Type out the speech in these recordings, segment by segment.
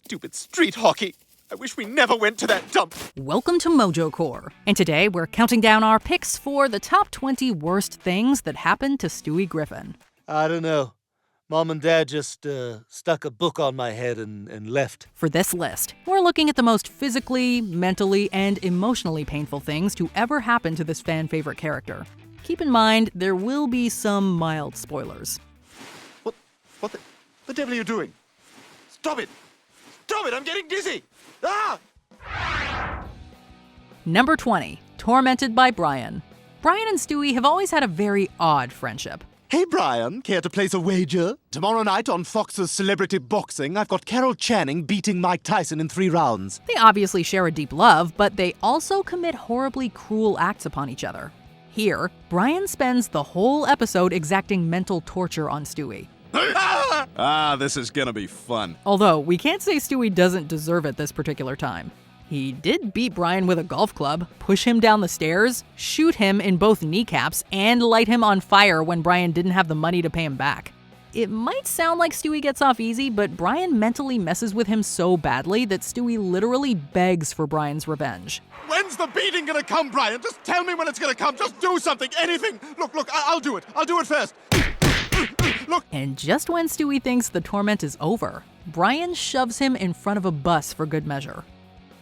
Stupid street hockey. I wish we never went to that dump. Welcome to Mojo Core, and today we're counting down our picks for the top 20 worst things that happened to Stewie Griffin. I don't know. Mom and Dad just stuck a book on my head and left. For this list, we're looking at the most physically, mentally, and emotionally painful things to ever happen to this fan-favorite character. Keep in mind, there will be some mild spoilers. What the devil are you doing? Stop it! Stop it! I'm getting dizzy! Ah! Number 20, Tormented by Brian. Brian and Stewie have always had a very odd friendship. Hey, Brian, care to place a wager? Tomorrow night on Fox's Celebrity Boxing, I've got Carol Channing beating Mike Tyson in 3 rounds. They obviously share a deep love, but they also commit horribly cruel acts upon each other. Here, Brian spends the whole episode exacting mental torture on Stewie. This is gonna be fun. Although, we can't say Stewie doesn't deserve it this particular time. He did beat Brian with a golf club, push him down the stairs, shoot him in both kneecaps, and light him on fire when Brian didn't have the money to pay him back. It might sound like Stewie gets off easy, but Brian mentally messes with him so badly that Stewie literally begs for Brian's revenge. When's the beating gonna come, Brian? Just tell me when it's gonna come. Just do something, anything. Look, I'll do it. I'll do it first. Look. And just when Stewie thinks the torment is over, Brian shoves him in front of a bus for good measure.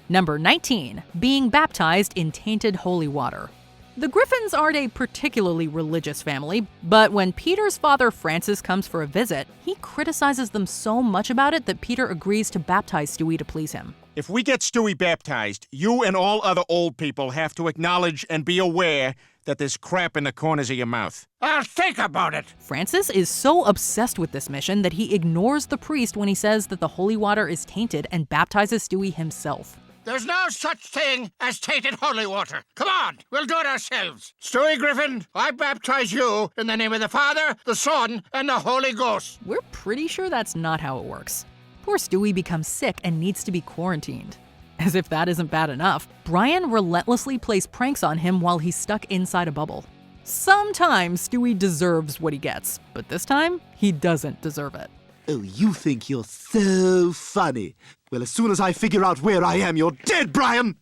Number 19, being baptized in Tainted Holy Water. The Griffins aren't a particularly religious family, but when Peter's father Francis comes for a visit, he criticizes them so much about it that Peter agrees to baptize Stewie to please him. If we get Stewie baptized, you and all other old people have to acknowledge and be aware that there's crap in the corners of your mouth. I'll think about it. Francis is so obsessed with this mission that he ignores the priest when he says that the holy water is tainted and baptizes Stewie himself. There's no such thing as tainted holy water. Come on, we'll do it ourselves. Stewie Griffin, I baptize you in the name of the Father, the Son, and the Holy Ghost. We're pretty sure that's not how it works. Poor Stewie becomes sick and needs to be quarantined. As if that isn't bad enough, Brian relentlessly plays pranks on him while he's stuck inside a bubble. Sometimes Stewie deserves what he gets, but this time, he doesn't deserve it. Oh, you think you're so funny. Well, as soon as I figure out where I am, you're dead, Brian!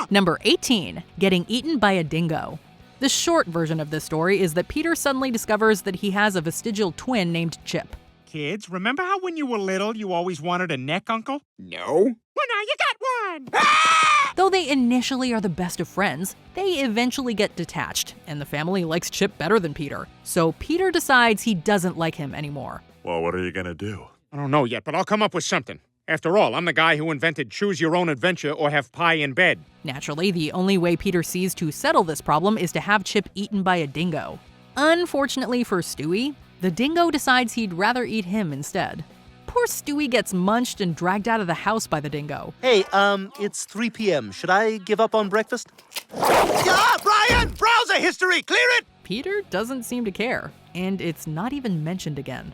Number 18, getting eaten by a dingo. The short version of this story is that Peter suddenly discovers that he has a vestigial twin named Chip. Kids, remember how when you were little you always wanted a neck uncle? No. Well, now you got one! Though they initially are the best of friends, they eventually get detached, and the family likes Chip better than Peter. So Peter decides he doesn't like him anymore. Well, what are you gonna do? I don't know yet, but I'll come up with something. After all, I'm the guy who invented choose your own adventure or have pie in bed. Naturally, the only way Peter sees to settle this problem is to have Chip eaten by a dingo. Unfortunately for Stewie, the dingo decides he'd rather eat him instead. Poor Stewie gets munched and dragged out of the house by the dingo. Hey, it's 3 p.m. Should I give up on breakfast? Brian! Browser history! Clear it! Peter doesn't seem to care, and it's not even mentioned again.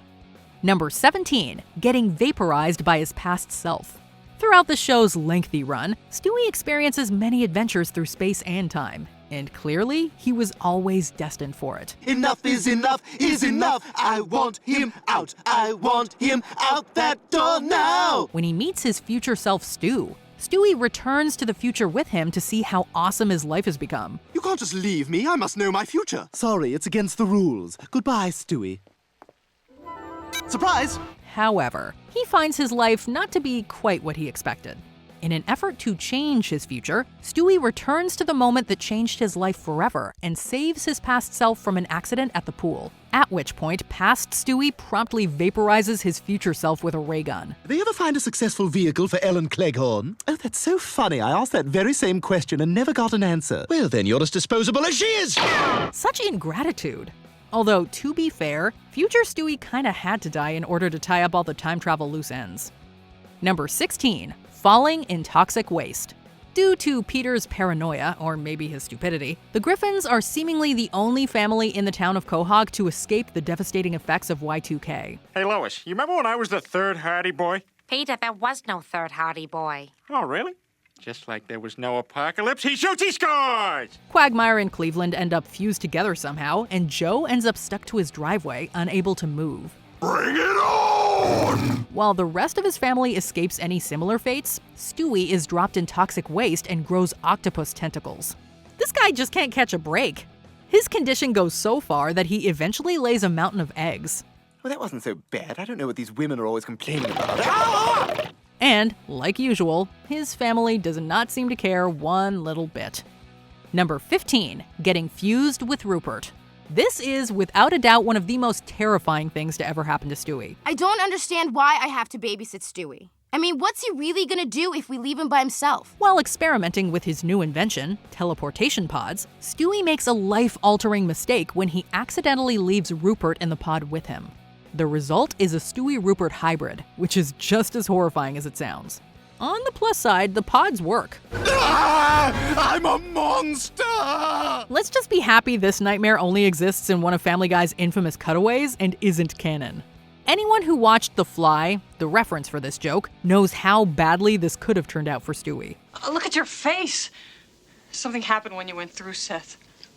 Number 17, getting vaporized by his past self. Throughout the show's lengthy run, Stewie experiences many adventures through space and time, and clearly, he was always destined for it. Enough is enough is enough. I want him out. I want him out that door now. When he meets his future self, Stu, Stewie returns to the future with him to see how awesome his life has become. You can't just leave me. I must know my future. Sorry, it's against the rules. Goodbye, Stewie. Surprise! However, he finds his life not to be quite what he expected. In an effort to change his future, Stewie returns to the moment that changed his life forever and saves his past self from an accident at the pool. At which point, past Stewie promptly vaporizes his future self with a ray gun. Did they ever find a successful vehicle for Ellen Cleghorn? Oh, that's so funny. I asked that very same question and never got an answer. Well, then you're as disposable as she is! Such ingratitude. Although, to be fair, future Stewie kinda had to die in order to tie up all the time travel loose ends. Number 16, falling in toxic waste. Due to Peter's paranoia, or maybe his stupidity, the Griffins are seemingly the only family in the town of Quahog to escape the devastating effects of Y2K. Hey, Lois, you remember when I was the third Hardy boy? Peter, there was no third Hardy boy. Oh, really? Just like there was no apocalypse, he shoots, he scores! Quagmire and Cleveland end up fused together somehow, and Joe ends up stuck to his driveway, unable to move. Bring it on! While the rest of his family escapes any similar fates, Stewie is dropped in toxic waste and grows octopus tentacles. This guy just can't catch a break. His condition goes so far that he eventually lays a mountain of eggs. Well, that wasn't so bad. I don't know what these women are always complaining about. And, like usual, his family does not seem to care one little bit. Number 15, getting fused with Rupert. This is, without a doubt, one of the most terrifying things to ever happen to Stewie. I don't understand why I have to babysit Stewie. I mean, what's he really gonna do if we leave him by himself? While experimenting with his new invention, teleportation pods, Stewie makes a life-altering mistake when he accidentally leaves Rupert in the pod with him. The result is a Stewie-Rupert hybrid, which is just as horrifying as it sounds. On the plus side, the pods work. I'm a monster! Let's just be happy this nightmare only exists in one of Family Guy's infamous cutaways and isn't canon. Anyone who watched The Fly, the reference for this joke, knows how badly this could have turned out for Stewie. Oh, look at your face. Something happened when you went through, Seth.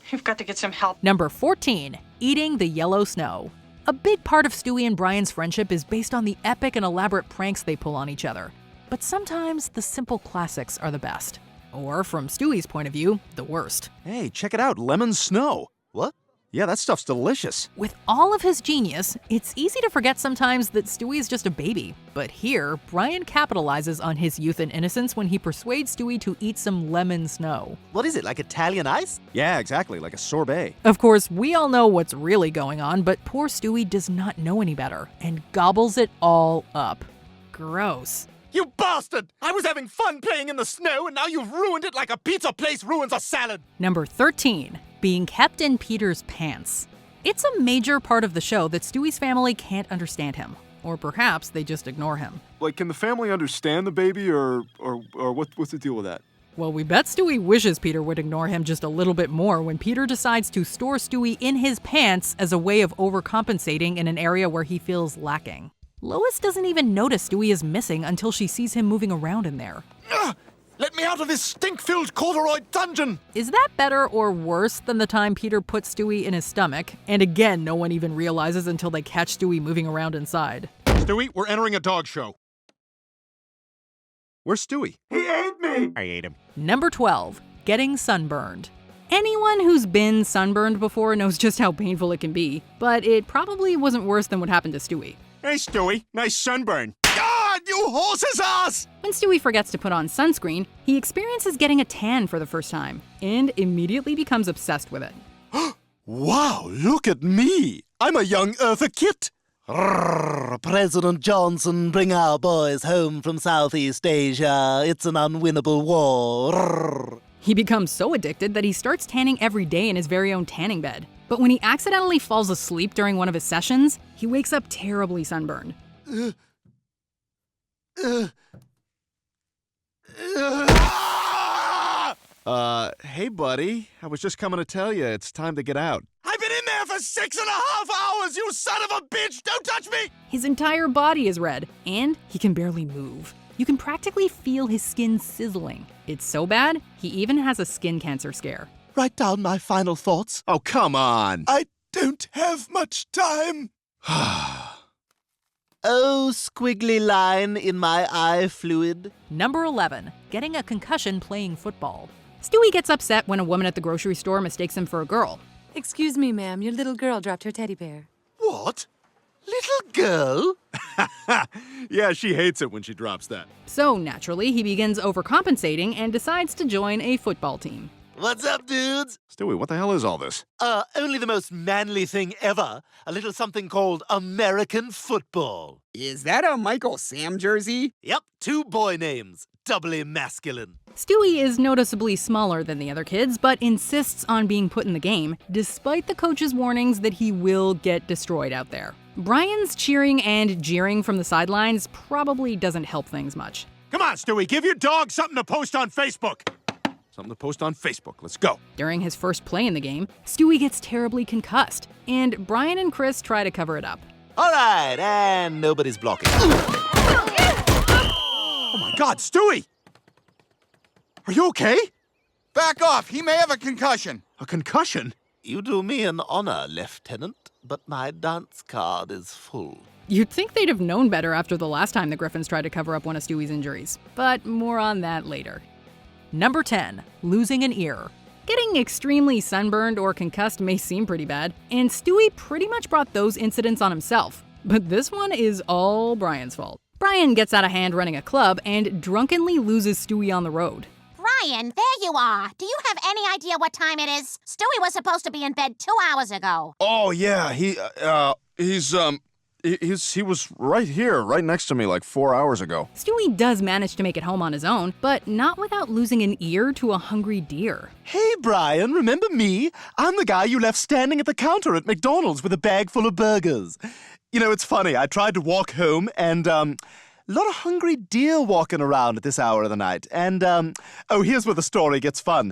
You've got to get some help. Number 14, eating the yellow snow. A big part of Stewie and Brian's friendship is based on the epic and elaborate pranks they pull on each other. But sometimes the simple classics are the best. Or, from Stewie's point of view, the worst. Hey, check it out. Lemon snow. What? Yeah, that stuff's delicious. With all of his genius, it's easy to forget sometimes that Stewie's just a baby. But here, Brian capitalizes on his youth and innocence when he persuades Stewie to eat some lemon snow. What is it, like Italian ice? Yeah, exactly, like a sorbet. Of course, we all know what's really going on, but poor Stewie does not know any better and gobbles it all up. Gross. You bastard! I was having fun playing in the snow, and now you've ruined it like a pizza place ruins a salad. Number 13, being kept in Peter's pants. It's a major part of the show that Stewie's family can't understand him. Or perhaps they just ignore him. Like, can the family understand the baby, or what's the deal with that? Well, we bet Stewie wishes Peter would ignore him just a little bit more when Peter decides to store Stewie in his pants as a way of overcompensating in an area where he feels lacking. Lois doesn't even notice Stewie is missing until she sees him moving around in there. Let me out of this stink-filled corduroy dungeon! Is that better or worse than the time Peter put Stewie in his stomach, and again no one even realizes until they catch Stewie moving around inside? Stewie, we're entering a dog show. Where's Stewie? He ate me! I ate him. Number 12, getting sunburned. Anyone who's been sunburned before knows just how painful it can be, but it probably wasn't worse than what happened to Stewie. Hey, Stewie. Nice sunburn. God, you horse's ass! When Stewie forgets to put on sunscreen, he experiences getting a tan for the first time, and immediately becomes obsessed with it. Wow, look at me! I'm a young Eartha Kitt! President Johnson, bring our boys home from Southeast Asia. It's an unwinnable war. He becomes so addicted that he starts tanning every day in his very own tanning bed. But when he accidentally falls asleep during one of his sessions, he wakes up terribly sunburned. Hey, buddy. I was just coming to tell you, it's time to get out. I've been in there for 6.5 hours, you son of a bitch! Don't touch me! His entire body is red, and he can barely move. You can practically feel his skin sizzling. It's so bad, he even has a skin cancer scare. Write down my final thoughts. Oh, come on. I don't have much time. Oh, squiggly line in my eye fluid. Number 11, getting a concussion playing football. Stewie gets upset when a woman at the grocery store mistakes him for a girl. Excuse me, ma'am, your little girl dropped her teddy bear. What? Little girl? Yeah, she hates it when she drops that. So naturally, he begins overcompensating and decides to join a football team. What's up, dudes? Stewie, what the hell is all this? Only the most manly thing ever. A little something called American football. Is that a Michael Sam jersey? Yep, 2 boy names. Doubly masculine. Stewie is noticeably smaller than the other kids, but insists on being put in the game, despite the coach's warnings that he will get destroyed out there. Brian's cheering and jeering from the sidelines probably doesn't help things much. Come on, Stewie. Give your dog something to post on Facebook. Something to post on Facebook. Let's go. During his first play in the game, Stewie gets terribly concussed, and Brian and Chris try to cover it up. All right, and nobody's blocking. Oh my God, Stewie! Are you okay? Back off. He may have a concussion. A concussion? You do me an honor, Lieutenant, but my dance card is full. You'd think they'd have known better after the last time the Griffins tried to cover up one of Stewie's injuries, but more on that later. Number 10. Losing an ear. Getting extremely sunburned or concussed may seem pretty bad, and Stewie pretty much brought those incidents on himself. But this one is all Brian's fault. Brian gets out of hand running a club and drunkenly loses Stewie on the road. Brian, there you are. Do you have any idea what time it is? Stewie was supposed to be in bed 2 hours ago. Oh, yeah, he was right here, right next to me like 4 hours ago. Stewie does manage to make it home on his own, but not without losing an ear to a hungry deer. Hey, Brian, remember me? I'm the guy you left standing at the counter at McDonald's with a bag full of burgers. You know, it's funny. I tried to walk home and, a lot of hungry deer walking around at this hour of the night. And, here's where the story gets fun.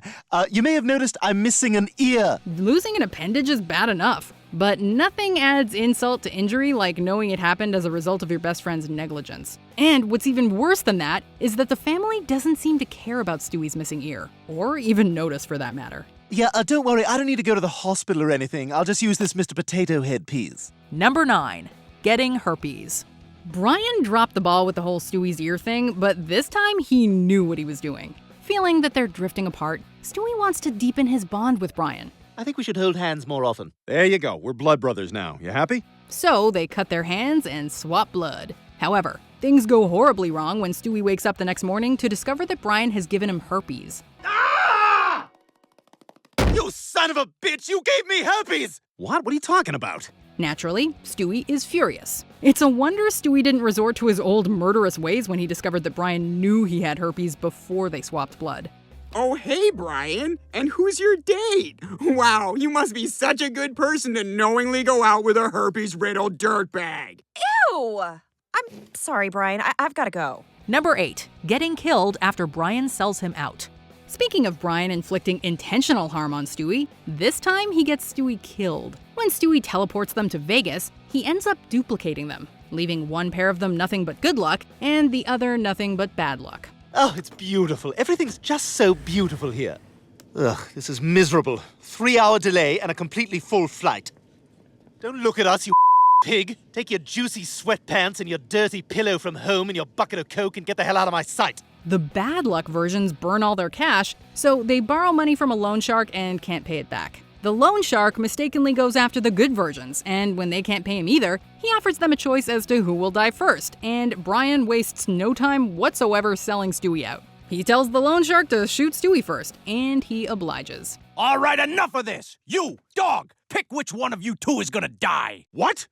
You may have noticed I'm missing an ear. Losing an appendage is bad enough, but nothing adds insult to injury like knowing it happened as a result of your best friend's negligence. And what's even worse than that is that the family doesn't seem to care about Stewie's missing ear, or even notice for that matter. Yeah, don't worry. I don't need to go to the hospital or anything. I'll just use this Mr. Potato Head piece. Number 9. Getting herpes. Brian dropped the ball with the whole Stewie's ear thing, but this time he knew what he was doing. Feeling that they're drifting apart, Stewie wants to deepen his bond with Brian. I think we should hold hands more often. There you go. We're blood brothers now. You happy? So they cut their hands and swap blood. However, things go horribly wrong when Stewie wakes up the next morning to discover that Brian has given him herpes. Ah! You son of a bitch! You gave me herpes! What? What are you talking about? Naturally, Stewie is furious. It's a wonder Stewie didn't resort to his old murderous ways when he discovered that Brian knew he had herpes before they swapped blood. Oh, hey, Brian. And who's your date? Wow, you must be such a good person to knowingly go out with a herpes-riddled dirtbag. Ew! I'm sorry, Brian. I've got to go. Number 8. Getting killed after Brian sells him out. Speaking of Brian inflicting intentional harm on Stewie, this time he gets Stewie killed. When Stewie teleports them to Vegas, he ends up duplicating them, leaving one pair of them nothing but good luck and the other nothing but bad luck. Oh, it's beautiful. Everything's just so beautiful here. Ugh, this is miserable. 3-hour delay and a completely full flight. Don't look at us, you pig. Take your juicy sweatpants and your dirty pillow from home and your bucket of Coke and get the hell out of my sight. The bad luck versions burn all their cash, so they borrow money from a loan shark and can't pay it back. The loan shark mistakenly goes after the good versions, and when they can't pay him either, he offers them a choice as to who will die first, and Brian wastes no time whatsoever selling Stewie out. He tells the loan shark to shoot Stewie first, and he obliges. All right, enough of this! You, dog, pick which one of you two is gonna die! What?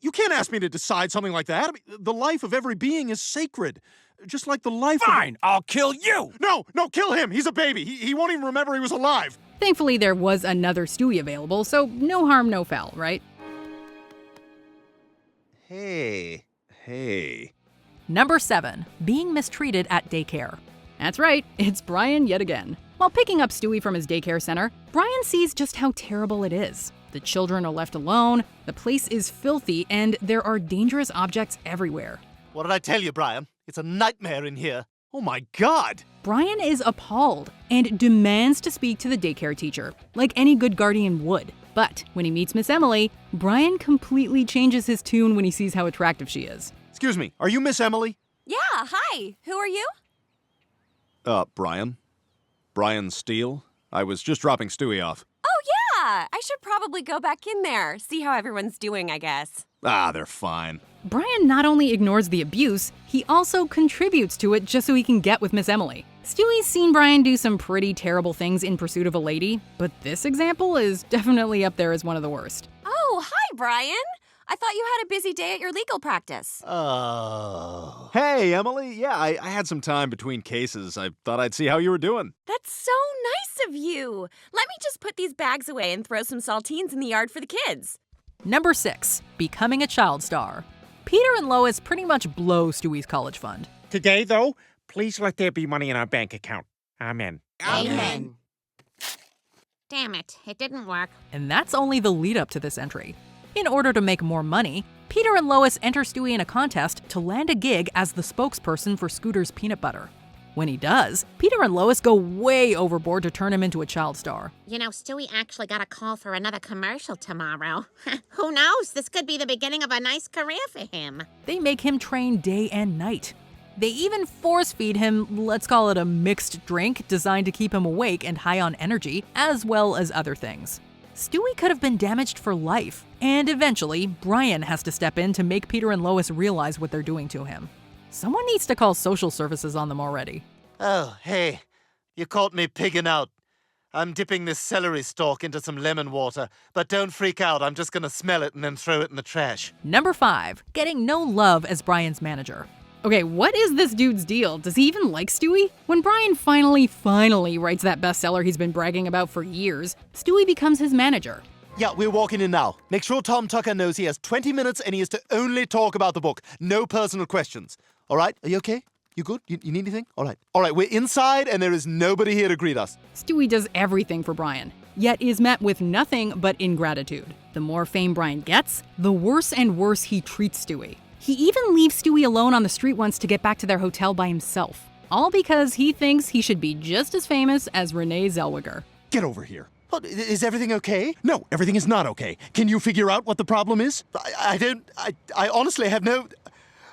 You can't ask me to decide something like that. I mean, the life of every being is sacred. Just like the life Fine, I'll kill you! No, kill him! He's a baby! He won't even remember he was alive! Thankfully, there was another Stewie available, so no harm, no foul, right? Hey. Number 7. Being mistreated at daycare. That's right, it's Brian yet again. While picking up Stewie from his daycare center, Brian sees just how terrible it is. The children are left alone, the place is filthy, and there are dangerous objects everywhere. What did I tell you, Brian? It's a nightmare in here. Oh my God! Brian is appalled and demands to speak to the daycare teacher, like any good guardian would. But when he meets Miss Emily, Brian completely changes his tune when he sees how attractive she is. Excuse me, are you Miss Emily? Yeah, hi. Who are you? Brian. Brian Steele. I was just dropping Stewie off. Oh, yeah. I should probably go back in there, see how everyone's doing, I guess. They're fine. Brian not only ignores the abuse, he also contributes to it just so he can get with Miss Emily. Stewie's seen Brian do some pretty terrible things in pursuit of a lady, but this example is definitely up there as one of the worst. Oh, hi, Brian. I thought you had a busy day at your legal practice. Oh. Hey, Emily. Yeah, I had some time between cases. I thought I'd see how you were doing. That's so nice of you. Let me just put these bags away and throw some saltines in the yard for the kids. Number 6. Becoming a child star. Peter and Lois pretty much blow Stewie's college fund. Today, though, please let there be money in our bank account. Amen. Amen. Damn it, it didn't work. And that's only the lead up to this entry. In order to make more money, Peter and Lois enter Stewie in a contest to land a gig as the spokesperson for Scooter's peanut butter. When he does, Peter and Lois go way overboard to turn him into a child star. You know, Stewie actually got a call for another commercial tomorrow. Who knows? This could be the beginning of a nice career for him. They make him train day and night. They even force feed him, let's call it a mixed drink, designed to keep him awake and high on energy, as well as other things. Stewie could have been damaged for life, and eventually, Brian has to step in to make Peter and Lois realize what they're doing to him. Someone needs to call social services on them already. Oh, hey, you caught me pigging out. I'm dipping this celery stalk into some lemon water, but don't freak out, I'm just gonna smell it and then throw it in the trash. Number 5, getting no love as Brian's manager. Okay, what is this dude's deal? Does he even like Stewie? When Brian finally writes that bestseller he's been bragging about for years, Stewie becomes his manager. Yeah, we're walking in now. Make sure Tom Tucker knows he has 20 minutes and he is to only talk about the book. No personal questions. All right? Are you okay? You good? You need anything? All right. All right, we're inside and there is nobody here to greet us. Stewie does everything for Brian, yet is met with nothing but ingratitude. The more fame Brian gets, the worse and worse he treats Stewie. He even leaves Stewie alone on the street once to get back to their hotel by himself. All because he thinks he should be just as famous as Renee Zellweger. Get over here. What, is everything okay? No, everything is not okay. Can you figure out what the problem is? I honestly have no...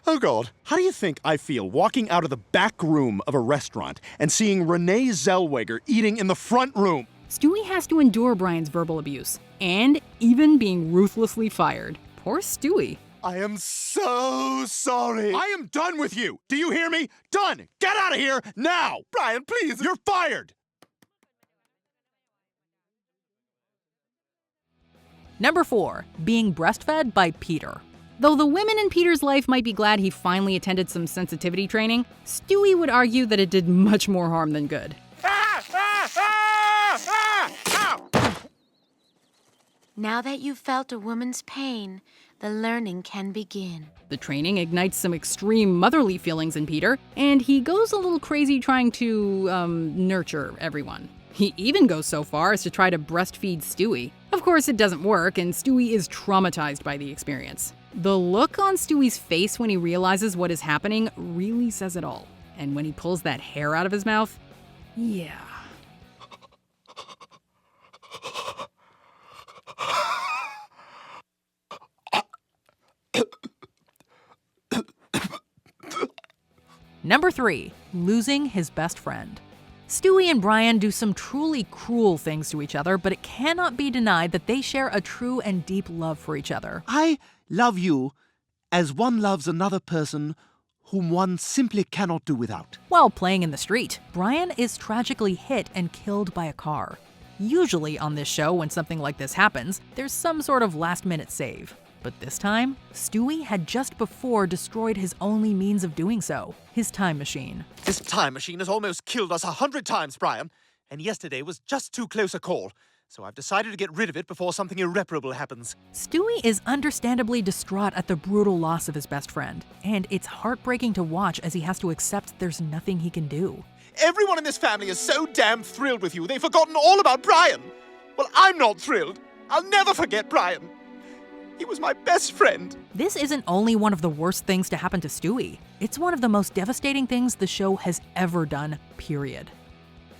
Oh, God. How do you think I feel walking out of the back room of a restaurant and seeing Renee Zellweger eating in the front room? Stewie has to endure Brian's verbal abuse, and even being ruthlessly fired. Poor Stewie. I am so sorry. I am done with you. Do you hear me? Done. Get out of here now. Brian, please. You're fired. Number 4, being breastfed by Peter. Though the women in Peter's life might be glad he finally attended some sensitivity training, Stewie would argue that it did much more harm than good. Now that you've felt a woman's pain, the learning can begin. The training ignites some extreme motherly feelings in Peter, and he goes a little crazy trying to, nurture everyone. He even goes so far as to try to breastfeed Stewie. Of course, it doesn't work, and Stewie is traumatized by the experience. The look on Stewie's face when he realizes what is happening really says it all. And when he pulls that hair out of his mouth, yeah. Number 3, losing his best friend. Stewie and Brian do some truly cruel things to each other, but it cannot be denied that they share a true and deep love for each other. I love you as one loves another person whom one simply cannot do without. While playing in the street, Brian is tragically hit and killed by a car. Usually on this show, when something like this happens, there's some sort of last-minute save. But this time, Stewie had just before destroyed his only means of doing so, his time machine. This time machine has almost killed us 100 times, Brian, and yesterday was just too close a call. So I've decided to get rid of it before something irreparable happens. Stewie is understandably distraught at the brutal loss of his best friend, and it's heartbreaking to watch as he has to accept there's nothing he can do. Everyone in this family is so damn thrilled with you, they've forgotten all about Brian. Well, I'm not thrilled. I'll never forget Brian. He was my best friend. This isn't only one of the worst things to happen to Stewie. It's one of the most devastating things the show has ever done, period.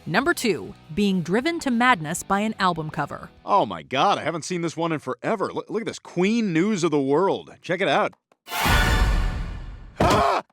Number 2, being driven to madness by an album cover. Oh my God, I haven't seen this one in forever. Look at this, Queen News of the World. Check it out. Ah!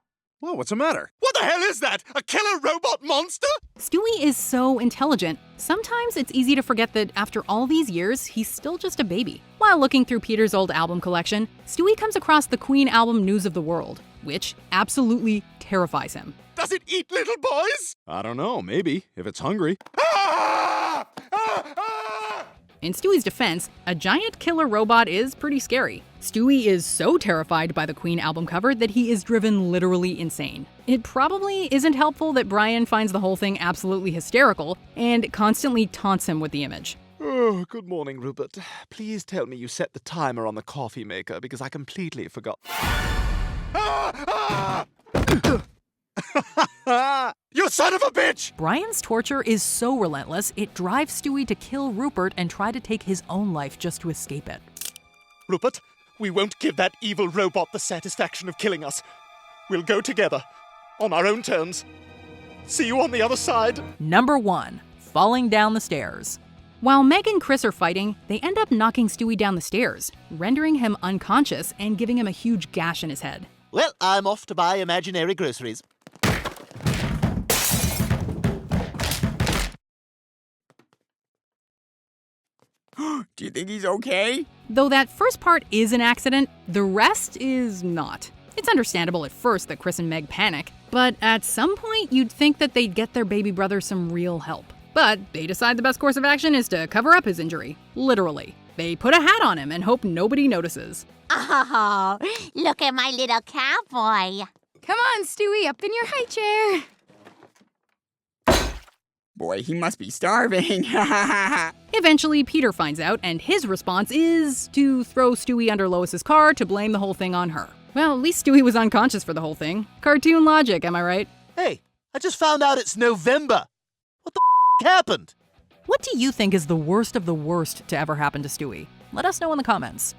Whoa, what's the matter? What the hell is that? A killer robot monster? Stewie is so intelligent. Sometimes it's easy to forget that after all these years, he's still just a baby. While looking through Peter's old album collection, Stewie comes across the Queen album News of the World, which absolutely terrifies him. Does it eat little boys? I don't know, maybe, if it's hungry. Ah! Ah! Ah! In Stewie's defense, a giant killer robot is pretty scary. Stewie is so terrified by the Queen album cover that he is driven literally insane. It probably isn't helpful that Brian finds the whole thing absolutely hysterical and constantly taunts him with the image. Oh, good morning, Rupert. Please tell me you set the timer on the coffee maker because I completely forgot. Ah! Ah! You son of a bitch! Brian's torture is so relentless, it drives Stewie to kill Rupert and try to take his own life just to escape it. Rupert, we won't give that evil robot the satisfaction of killing us. We'll go together, on our own terms. See you on the other side. Number 1. Falling down the stairs. While Meg and Chris are fighting, they end up knocking Stewie down the stairs, rendering him unconscious and giving him a huge gash in his head. Well, I'm off to buy imaginary groceries. Do you think he's okay? Though that first part is an accident, the rest is not. It's understandable at first that Chris and Meg panic, but at some point you'd think that they'd get their baby brother some real help. But they decide the best course of action is to cover up his injury. Literally. They put a hat on him and hope nobody notices. Oh, look at my little cowboy. Come on, Stewie, up in your high chair. Boy, he must be starving. Eventually, Peter finds out, and his response is to throw Stewie under Lois's car to blame the whole thing on her. Well, at least Stewie was unconscious for the whole thing. Cartoon logic, am I right? Hey, I just found out it's November. What the happened? What do you think is the worst of the worst to ever happen to Stewie? Let us know in the comments.